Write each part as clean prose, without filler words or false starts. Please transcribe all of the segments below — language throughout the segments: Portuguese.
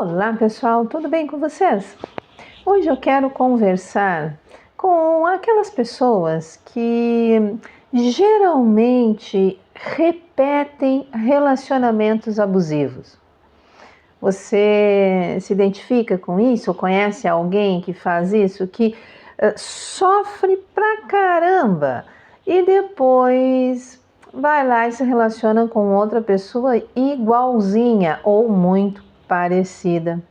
Olá pessoal, tudo bem com vocês? Hoje eu quero conversar com aquelas pessoas que geralmente repetem relacionamentos abusivos. Você se identifica com isso? Ou conhece alguém que faz isso, que sofre pra caramba e depois vai lá e se relaciona com outra pessoa igualzinha ou muito parecida?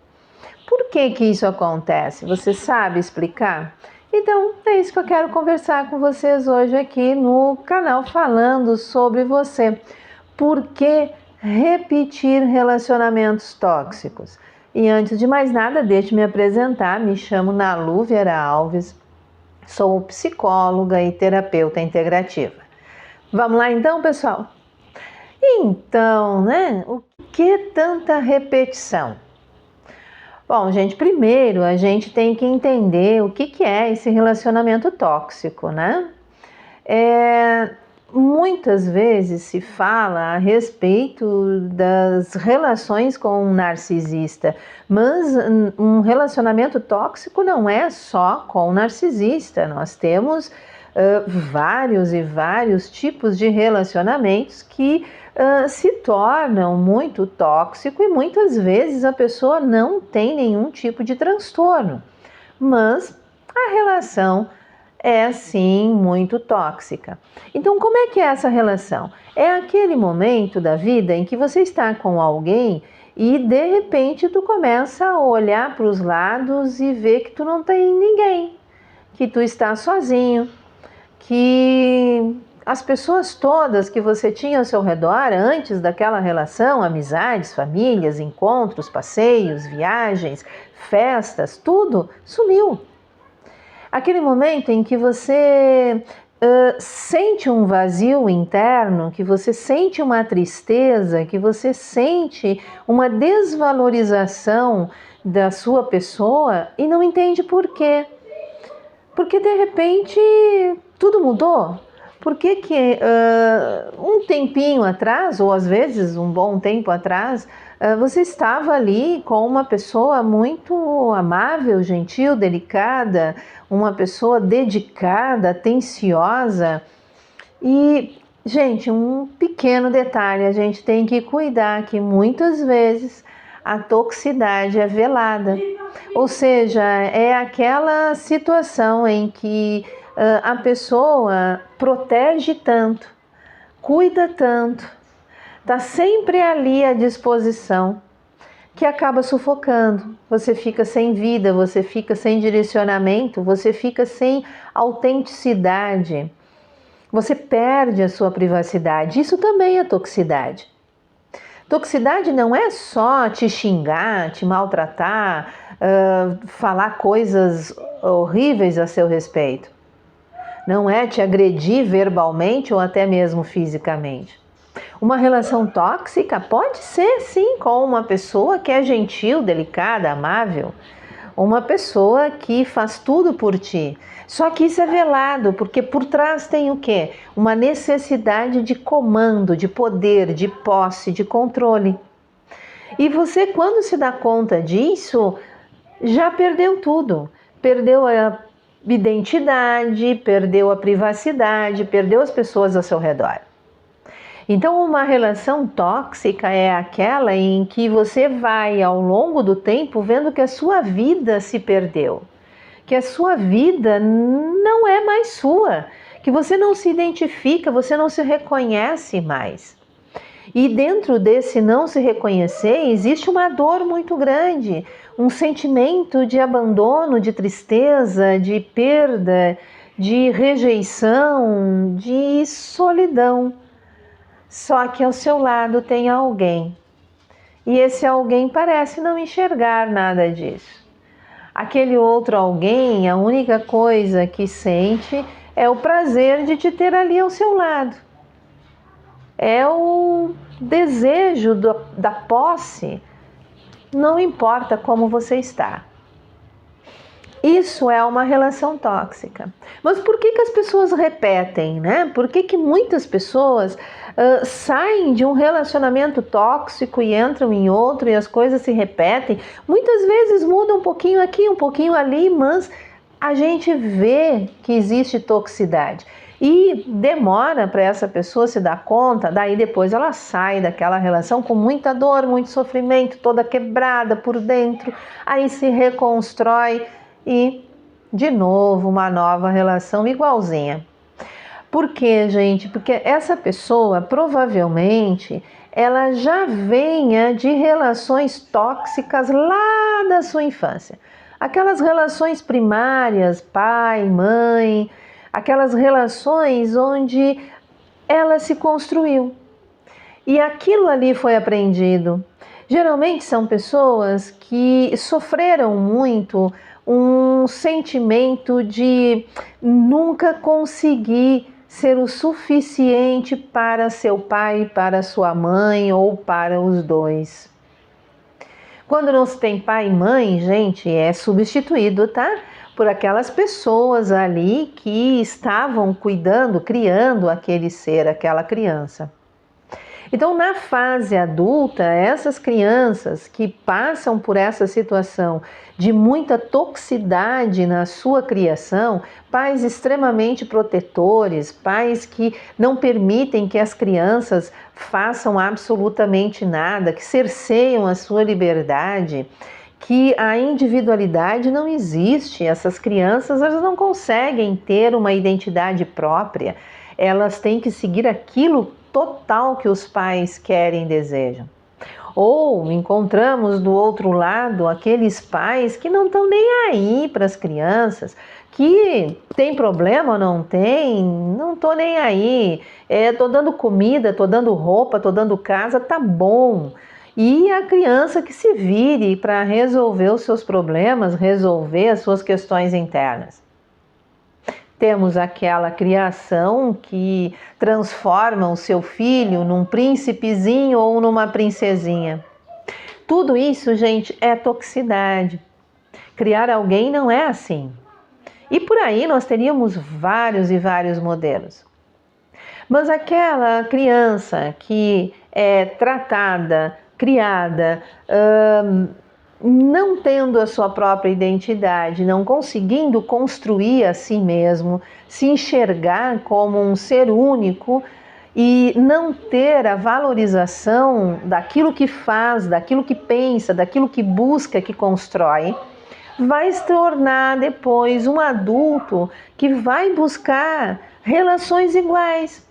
Por que que isso acontece? Você sabe explicar? Então, é isso que eu quero conversar com vocês hoje aqui no canal, falando sobre você. Por que repetir relacionamentos tóxicos? E antes de mais nada, deixe-me apresentar. Me chamo Nalu Vieira Alves, sou psicóloga e terapeuta integrativa. Vamos lá então, pessoal? Então, o que tanta repetição? Bom, gente, primeiro a gente tem que entender o que é esse relacionamento tóxico, né? Muitas vezes se fala a respeito das relações com um narcisista, mas um relacionamento tóxico não é só com um narcisista. Nós temos vários e vários tipos de relacionamentos que se tornam muito tóxicos e muitas vezes a pessoa não tem nenhum tipo de transtorno, mas a relação é sim muito tóxica. Então, como é que é essa relação? É aquele momento da vida em que você está com alguém e de repente tu começa a olhar para os lados e ver que tu não tem ninguém, que tu está sozinho, que as pessoas todas que você tinha ao seu redor antes daquela relação, amizades, famílias, encontros, passeios, viagens, festas, tudo sumiu. Aquele momento em que você sente um vazio interno, que você sente uma tristeza, que você sente uma desvalorização da sua pessoa e não entende por quê. Porque de repente tudo mudou. Por que um tempinho atrás, ou às vezes um bom tempo atrás, você estava ali com uma pessoa muito amável, gentil, delicada, uma pessoa dedicada, atenciosa. E, gente, um pequeno detalhe, a gente tem que cuidar que muitas vezes a toxicidade é velada. Ou seja, é aquela situação em que a pessoa protege tanto, cuida tanto, está sempre ali à disposição, que acaba sufocando. Você fica sem vida, você fica sem direcionamento, você fica sem autenticidade, você perde a sua privacidade. Isso também é toxicidade. Toxicidade não é só te xingar, te maltratar, falar coisas horríveis a seu respeito. Não é te agredir verbalmente ou até mesmo fisicamente. Uma relação tóxica pode ser sim com uma pessoa que é gentil, delicada, amável, uma pessoa que faz tudo por ti. Só que isso é velado, porque por trás tem o quê? Uma necessidade de comando, de poder, de posse, de controle. E você, quando se dá conta disso, já perdeu tudo. Perdeu a identidade, perdeu a privacidade, perdeu as pessoas ao seu redor. Então, uma relação tóxica é aquela em que você vai, ao longo do tempo, vendo que a sua vida se perdeu, que a sua vida não é mais sua, que você não se identifica, você não se reconhece mais. E dentro desse não se reconhecer, existe uma dor muito grande, um sentimento de abandono, de tristeza, de perda, de rejeição, de solidão. Só que ao seu lado tem alguém. E esse alguém parece não enxergar nada disso. Aquele outro alguém, a única coisa que sente é o prazer de te ter ali ao seu lado. É o desejo da posse, não importa como você está. Isso é uma relação tóxica. Mas por que as pessoas repetem, né? Por que muitas pessoas saem de um relacionamento tóxico e entram em outro e as coisas se repetem? Muitas vezes muda um pouquinho aqui, um pouquinho ali, mas a gente vê que existe toxicidade. E demora para essa pessoa se dar conta, daí depois ela sai daquela relação com muita dor, muito sofrimento, toda quebrada por dentro, aí se reconstrói e, de novo, uma nova relação igualzinha. Por quê, gente? Porque essa pessoa, provavelmente, ela já venha de relações tóxicas lá da sua infância. Aquelas relações primárias, pai, mãe, aquelas relações onde ela se construiu. E aquilo ali foi aprendido. Geralmente são pessoas que sofreram muito um sentimento de nunca conseguir ser o suficiente para seu pai, para sua mãe ou para os dois. Quando não se tem pai e mãe, gente, é substituído, tá? Por aquelas pessoas ali que estavam cuidando, criando aquele ser, aquela criança. Então, na fase adulta, essas crianças que passam por essa situação de muita toxicidade na sua criação, pais extremamente protetores, pais que não permitem que as crianças façam absolutamente nada, que cerceiam a sua liberdade, que a individualidade não existe. Essas crianças, elas não conseguem ter uma identidade própria, elas têm que seguir aquilo total que os pais querem e desejam. Ou encontramos do outro lado aqueles pais que não estão nem aí para as crianças, que tem problema ou não tem, não estou nem aí, estou dando comida, estou dando roupa, estou dando casa, tá bom. E a criança que se vire para resolver os seus problemas, resolver as suas questões internas. Temos aquela criação que transforma o seu filho num príncipezinho ou numa princesinha. Tudo isso, gente, é toxicidade. Criar alguém não é assim. E por aí nós teríamos vários e vários modelos. Mas aquela criança que é tratada, criada, não tendo a sua própria identidade, não conseguindo construir a si mesmo, se enxergar como um ser único e não ter a valorização daquilo que faz, daquilo que pensa, daquilo que busca, que constrói, vai se tornar depois um adulto que vai buscar relações iguais.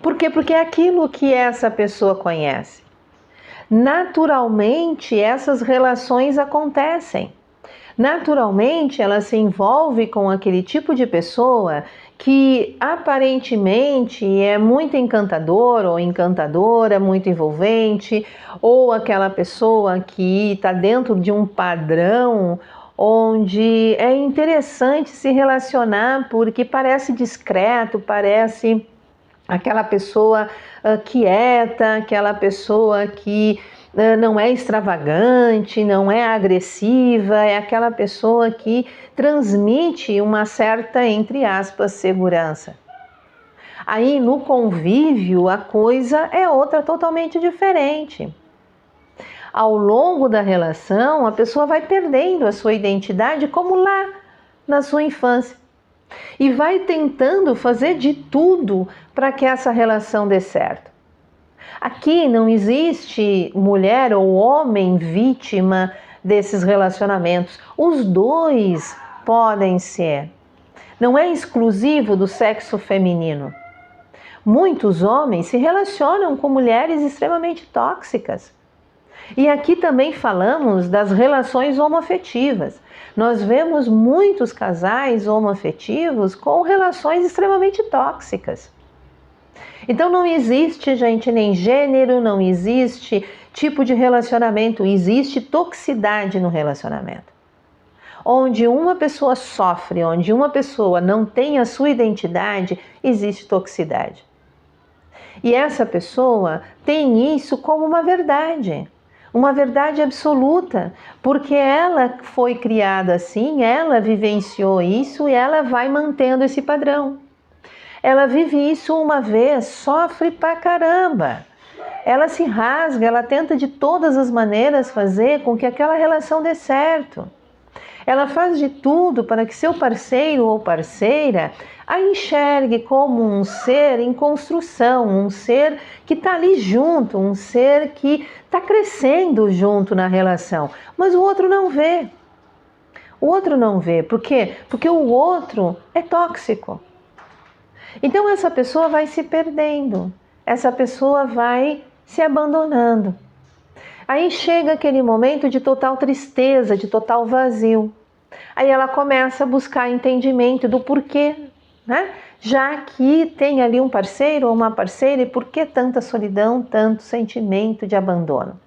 Por quê? Porque é aquilo que essa pessoa conhece. Naturalmente, essas relações acontecem. Naturalmente, ela se envolve com aquele tipo de pessoa que aparentemente é muito encantador ou encantadora, muito envolvente, ou aquela pessoa que está dentro de um padrão onde é interessante se relacionar porque parece discreto, parece aquela pessoa quieta, aquela pessoa que não é extravagante, não é agressiva, é aquela pessoa que transmite uma certa, entre aspas, segurança. Aí no convívio a coisa é outra totalmente diferente. Ao longo da relação, a pessoa vai perdendo a sua identidade como lá na sua infância. E vai tentando fazer de tudo para que essa relação dê certo. Aqui não existe mulher ou homem vítima desses relacionamentos. Os dois podem ser. Não é exclusivo do sexo feminino. Muitos homens se relacionam com mulheres extremamente tóxicas. E aqui também falamos das relações homoafetivas. Nós vemos muitos casais homoafetivos com relações extremamente tóxicas. Então não existe, gente, nem gênero, não existe tipo de relacionamento, existe toxicidade no relacionamento. Onde uma pessoa sofre, onde uma pessoa não tem a sua identidade, existe toxicidade. E essa pessoa tem isso como uma verdade. uma verdade absoluta, porque ela foi criada assim, ela vivenciou isso e ela vai mantendo esse padrão. Ela vive isso uma vez, sofre pra caramba. Ela se rasga, ela tenta de todas as maneiras fazer com que aquela relação dê certo. Ela faz de tudo para que seu parceiro ou parceira a enxergue como um ser em construção, um ser que está ali junto, um ser que está crescendo junto na relação. Mas o outro não vê. O outro não vê. Por quê? Porque o outro é tóxico. Então essa pessoa vai se perdendo, essa pessoa vai se abandonando. Aí chega aquele momento de total tristeza, de total vazio. Aí ela começa a buscar entendimento do porquê, né? Já que tem ali um parceiro ou uma parceira, e por que tanta solidão, tanto sentimento de abandono?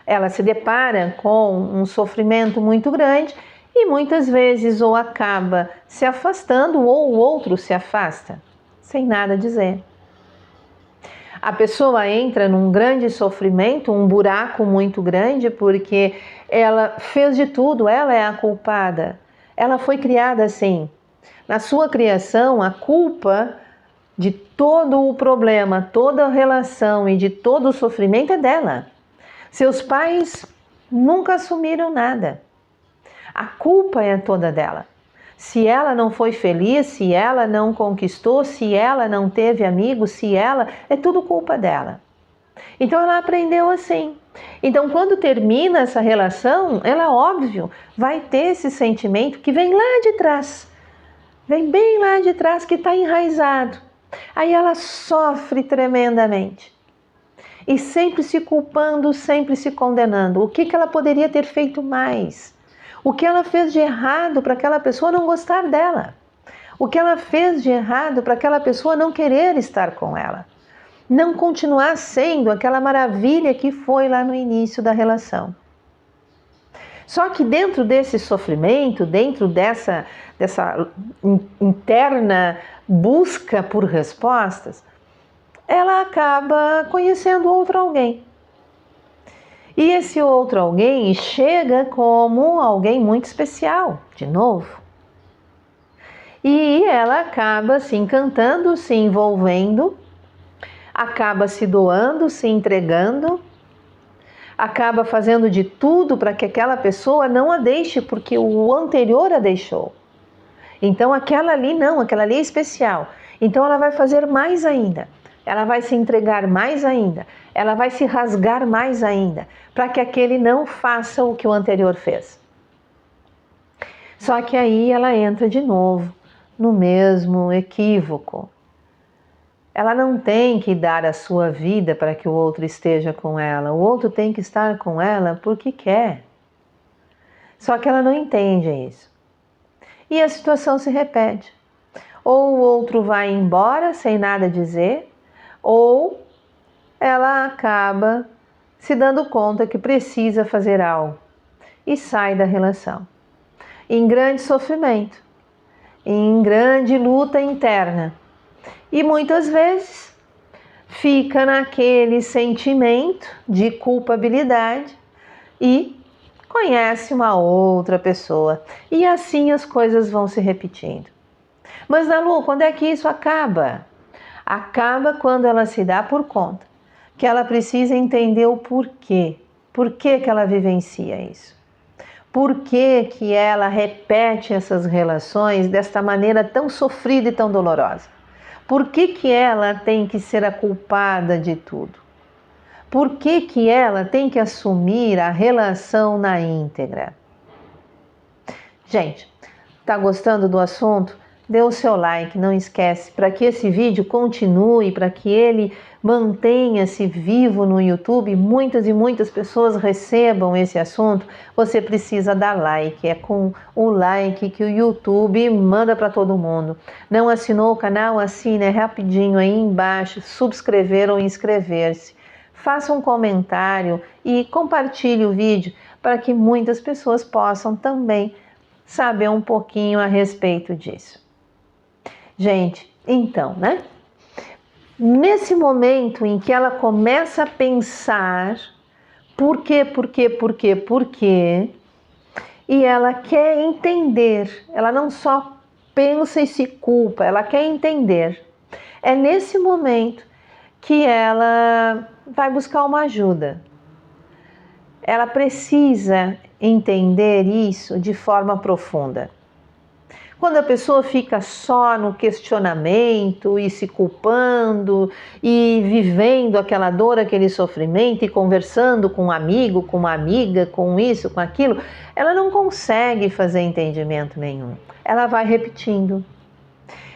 Ela se depara com um sofrimento muito grande e muitas vezes ou acaba se afastando ou o outro se afasta, sem nada dizer. A pessoa entra num grande sofrimento, um buraco muito grande, porque ela fez de tudo, ela é a culpada. Ela foi criada assim. Na sua criação, a culpa de todo o problema, toda a relação e de todo o sofrimento é dela. Seus pais nunca assumiram nada. A culpa é toda dela. Se ela não foi feliz, se ela não conquistou, se ela não teve amigos, se ela... é tudo culpa dela. Então ela aprendeu assim. Então quando termina essa relação, ela, óbvio, vai ter esse sentimento que vem lá de trás. Vem bem lá de trás, que está enraizado. Aí ela sofre tremendamente. E sempre se culpando, sempre se condenando. O que ela poderia ter feito mais? O que ela fez de errado para aquela pessoa não gostar dela? O que ela fez de errado para aquela pessoa não querer estar com ela? Não continuar sendo aquela maravilha que foi lá no início da relação. Só que dentro desse sofrimento, dentro dessa interna busca por respostas, ela acaba conhecendo outro alguém. E esse outro alguém chega como alguém muito especial, de novo. E ela acaba se encantando, se envolvendo, acaba se doando, se entregando, acaba fazendo de tudo para que aquela pessoa não a deixe, porque o anterior a deixou. Então aquela ali não, aquela ali é especial. Então ela vai fazer mais ainda. Ela vai se entregar mais ainda, ela vai se rasgar mais ainda, para que aquele não faça o que o anterior fez. Só que aí ela entra de novo no mesmo equívoco. Ela não tem que dar a sua vida para que o outro esteja com ela, o outro tem que estar com ela porque quer. Só que ela não entende isso. E a situação se repete. Ou o outro vai embora sem nada dizer, ou ela acaba se dando conta que precisa fazer algo e sai da relação. Em grande sofrimento, em grande luta interna. E muitas vezes fica naquele sentimento de culpabilidade e conhece uma outra pessoa. E assim as coisas vão se repetindo. Mas, Nalu, quando é que isso acaba? Acaba quando ela se dá por conta que ela precisa entender o porquê. Por que ela vivencia isso? Por que ela repete essas relações desta maneira tão sofrida e tão dolorosa? Por que ela tem que ser a culpada de tudo? Por que ela tem que assumir a relação na íntegra? Gente, tá gostando do assunto? Dê o seu like, não esquece, para que esse vídeo continue, para que ele mantenha-se vivo no YouTube, muitas e muitas pessoas recebam esse assunto, você precisa dar like. É com o like que o YouTube manda para todo mundo. Não assinou o canal? Assine, é rapidinho aí embaixo, subscrever ou inscrever-se. Faça um comentário e compartilhe o vídeo para que muitas pessoas possam também saber um pouquinho a respeito disso. Gente, então, né? Nesse momento em que ela começa a pensar Por quê? Por quê? Por quê? Por quê? E ela quer entender, ela não só pensa e se culpa, ela quer entender. É nesse momento que ela vai buscar uma ajuda. Ela precisa entender isso de forma profunda. Quando a pessoa fica só no questionamento e se culpando e vivendo aquela dor, aquele sofrimento e conversando com um amigo, com uma amiga, com isso, com aquilo, ela não consegue fazer entendimento nenhum. Ela vai repetindo.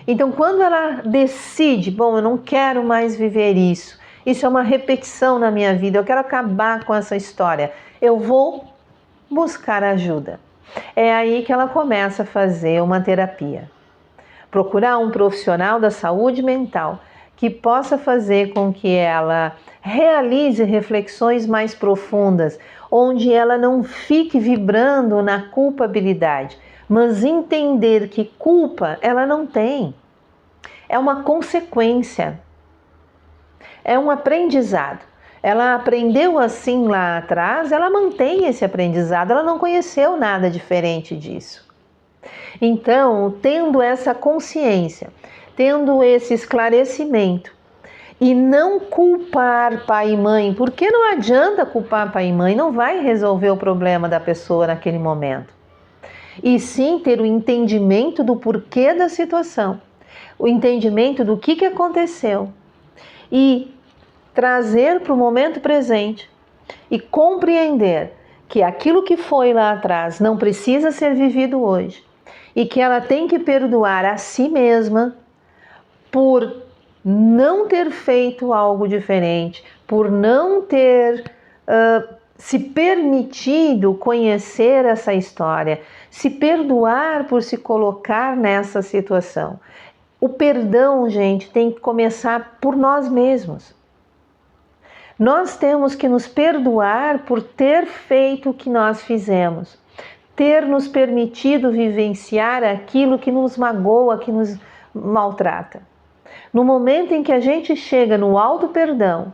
Então, quando ela decide, bom, eu não quero mais viver isso, isso é uma repetição na minha vida, eu quero acabar com essa história, eu vou buscar ajuda. É aí que ela começa a fazer uma terapia. Procurar um profissional da saúde mental que possa fazer com que ela realize reflexões mais profundas, onde ela não fique vibrando na culpabilidade, mas entender que culpa ela não tem. É uma consequência, é um aprendizado. Ela aprendeu assim lá atrás, ela mantém esse aprendizado, ela não conheceu nada diferente disso. Então, tendo essa consciência, tendo esse esclarecimento e não culpar pai e mãe, porque não adianta culpar pai e mãe, não vai resolver o problema da pessoa naquele momento. E sim ter o entendimento do porquê da situação, o entendimento do que aconteceu e trazer para o momento presente e compreender que aquilo que foi lá atrás não precisa ser vivido hoje e que ela tem que perdoar a si mesma por não ter feito algo diferente, por não ter se permitido conhecer essa história, se perdoar por se colocar nessa situação. O perdão, gente, tem que começar por nós mesmos. Nós temos que nos perdoar por ter feito o que nós fizemos, ter nos permitido vivenciar aquilo que nos magoa, que nos maltrata. No momento em que a gente chega no auto-perdão,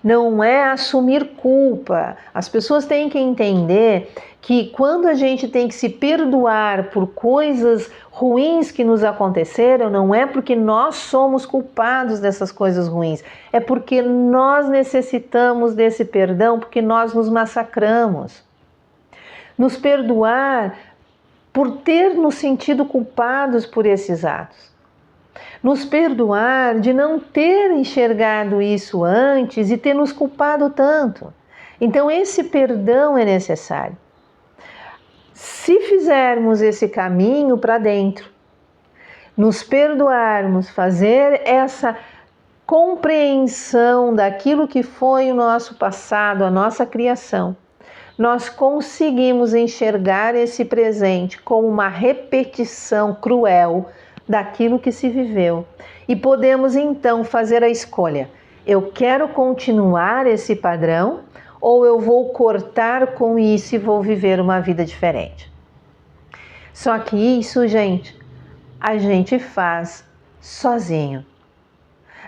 não é assumir culpa. As pessoas têm que entender que quando a gente tem que se perdoar por coisas ruins que nos aconteceram, não é porque nós somos culpados dessas coisas ruins, é porque nós necessitamos desse perdão, porque nós nos massacramos. Nos perdoar por ter nos sentido culpados por esses atos. Nos perdoar de não ter enxergado isso antes e ter nos culpado tanto. Então esse perdão é necessário. Se fizermos esse caminho para dentro, nos perdoarmos, fazer essa compreensão daquilo que foi o nosso passado, a nossa criação, nós conseguimos enxergar esse presente como uma repetição cruel daquilo que se viveu. E podemos então fazer a escolha: eu quero continuar esse padrão ou eu vou cortar com isso e vou viver uma vida diferente. Só que isso, gente, a gente faz sozinho.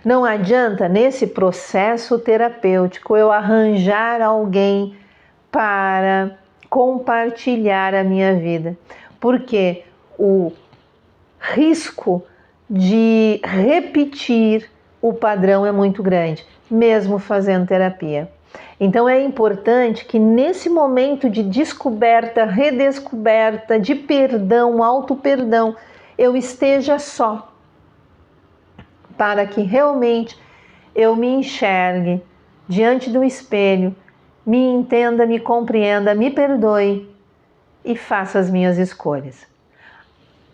Não adianta nesse processo terapêutico eu arranjar alguém para compartilhar a minha vida, porque o risco de repetir o padrão é muito grande, mesmo fazendo terapia. Então é importante que nesse momento de descoberta, redescoberta, de perdão, auto-perdão, eu esteja só, para que realmente eu me enxergue diante do espelho, me entenda, me compreenda, me perdoe e faça as minhas escolhas.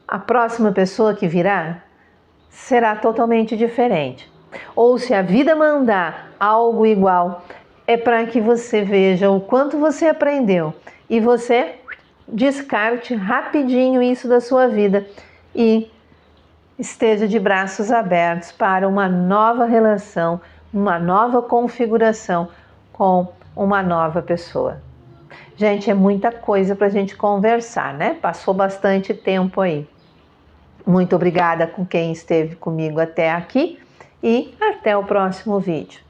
A próxima pessoa que virá será totalmente diferente. Ou se a vida mandar algo igual, é para que você veja o quanto você aprendeu e você descarte rapidinho isso da sua vida e esteja de braços abertos para uma nova relação, uma nova configuração com uma nova pessoa. Gente, é muita coisa para a gente conversar, né? Passou bastante tempo aí. Muito obrigada com quem esteve comigo até aqui e até o próximo vídeo.